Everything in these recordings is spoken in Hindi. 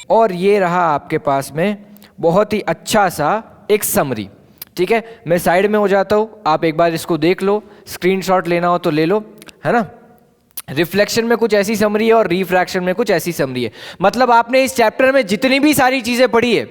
और ये रहा आपके पास में बहुत ही अच्छा सा एक समरी। ठीक है, मैं साइड में हो जाता हूँ, आप एक बार इसको देख लो, स्क्रीनशॉट लेना हो तो ले लो, है ना। रिफ्लेक्शन में कुछ ऐसी समरी है और रिफ्रैक्शन में कुछ ऐसी समरी है। मतलब आपने इस चैप्टर में जितनी भी सारी चीज़ें पढ़ी है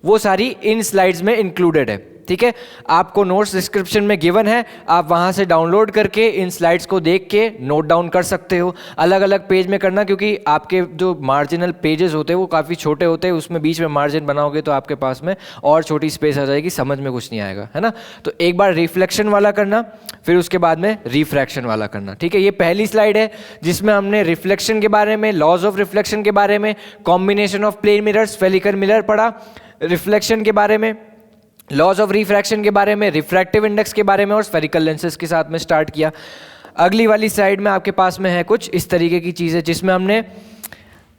वो सारी इन स्लाइड्स में इंक्लूडेड है। ठीक है, आपको नोट्स डिस्क्रिप्शन में गिवन है, आप वहाँ से डाउनलोड करके इन स्लाइड्स को देख के नोट डाउन कर सकते हो। अलग अलग पेज में करना, क्योंकि आपके जो मार्जिनल पेजेस होते हैं वो काफ़ी छोटे होते हैं, उसमें बीच में मार्जिन बनाओगे तो आपके पास में और छोटी स्पेस आ जाएगी, समझ में कुछ नहीं आएगा, है ना। तो एक बार रिफ्लेक्शन वाला करना, फिर उसके बाद में रिफ्रैक्शन वाला करना। ठीक है, ये पहली स्लाइड है जिसमें हमने रिफ्लेक्शन के बारे में, लॉज ऑफ रिफ्लेक्शन के बारे में, combination of plane mirror, spherical mirror पढ़ा, रिफ्लेक्शन के बारे में, लॉज ऑफ रिफ्रैक्शन के बारे में, रिफ्रैक्टिव इंडेक्स के बारे में और स्फेरिकल लेंसेज के साथ में स्टार्ट किया। अगली वाली साइड में आपके पास में है कुछ इस तरीके की चीज़ें जिसमें हमने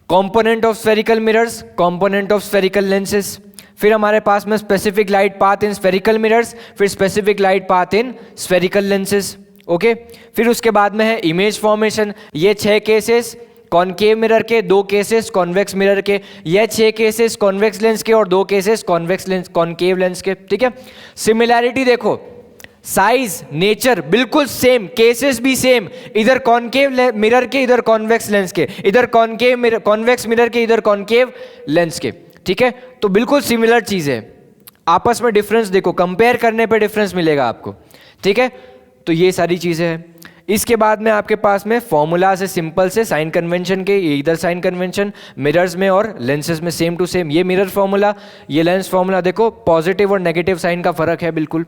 component of spherical mirrors, component of spherical lenses, फिर हमारे पास में specific light path in spherical mirrors, फिर specific light path in spherical lenses. Okay, फिर उसके बाद में है इमेज फॉर्मेशन। ये 6 केसेस कॉनकेव मिरर के, 2 केसेस कॉन्वेक्स मिरर के, ये 6 केसेस कॉन्वेक्स लेंस के और 2 cases convex lens, concave lens के। ठीक है, सिमिलैरिटी देखो, साइज, नेचर बिल्कुल सेम, केसेस भी सेम, इधर कॉनकेव मिरर के, इधर कॉन्वेक्स लेंस के, इधर कॉनकेव मिरर, कॉन्वेक्स मिरर के, इधर कॉनकेव लेंस के। ठीक है, तो बिल्कुल सिमिलर चीज है, आपस में डिफरेंस देखो, कंपेयर करने पे डिफरेंस मिलेगा आपको। ठीक है, तो ये सारी चीजें हैं। इसके बाद में आपके पास में फॉर्मूला से, सिंपल से साइन कन्वेंशन के, ये इधर साइन कन्वेंशन मिरर्स में और लेंसेज में सेम टू सेम, ये मिरर फॉर्मूला, ये लेंस फॉर्मूला। देखो पॉजिटिव और नेगेटिव साइन का फर्क है बिल्कुल,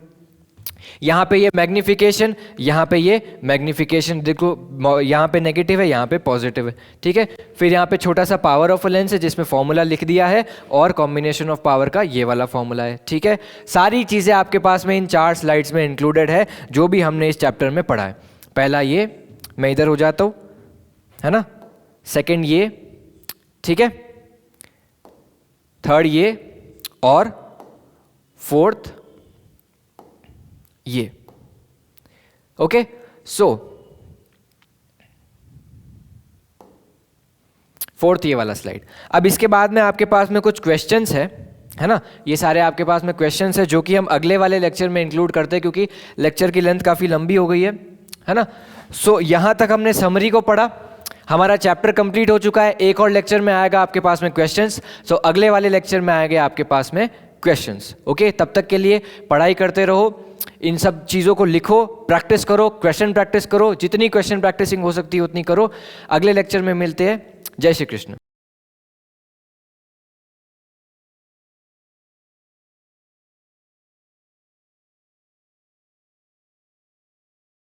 यहाँ पे ये मैग्निफिकेशन, यहाँ पे ये मैग्निफिकेशन, देखो यहाँ पे नेगेटिव है, यहाँ पे पॉजिटिव है। ठीक है, फिर यहाँ पे छोटा सा पावर ऑफ अ लेंस है जिसमें फॉर्मूला लिख दिया है और कॉम्बिनेशन ऑफ पावर का ये वाला फॉर्मूला है। ठीक है, सारी चीज़ें आपके पास में इन 4 स्लाइड्स में इंक्लूडेड है जो भी हमने इस चैप्टर में पढ़ा है। पहला ये, मैं इधर हो जाता हूँ, है ना, सेकंड ये, ठीक है, थर्ड ये और फोर्थ ये। ओके, सो फोर्थ ये वाला स्लाइड। अब इसके बाद में आपके पास में कुछ क्वेश्चंस है ना, ये सारे आपके पास में क्वेश्चंस है जो कि हम अगले वाले लेक्चर में इंक्लूड करते हैं क्योंकि लेक्चर की लेंथ काफ़ी लंबी हो गई है ना। सो यहाँ तक हमने समरी को पढ़ा, हमारा चैप्टर कंप्लीट हो चुका है। एक और लेक्चर में आएगा आपके पास में क्वेश्चंस, सो अगले वाले लेक्चर में आएगा आपके पास में क्वेश्चंस। ओके, तब तक के लिए पढ़ाई करते रहो, इन सब चीज़ों को लिखो, प्रैक्टिस करो, क्वेश्चन प्रैक्टिस करो, जितनी क्वेश्चन प्रैक्टिसिंग हो सकती है उतनी करो। अगले लेक्चर में मिलते हैं। जय श्री कृष्ण।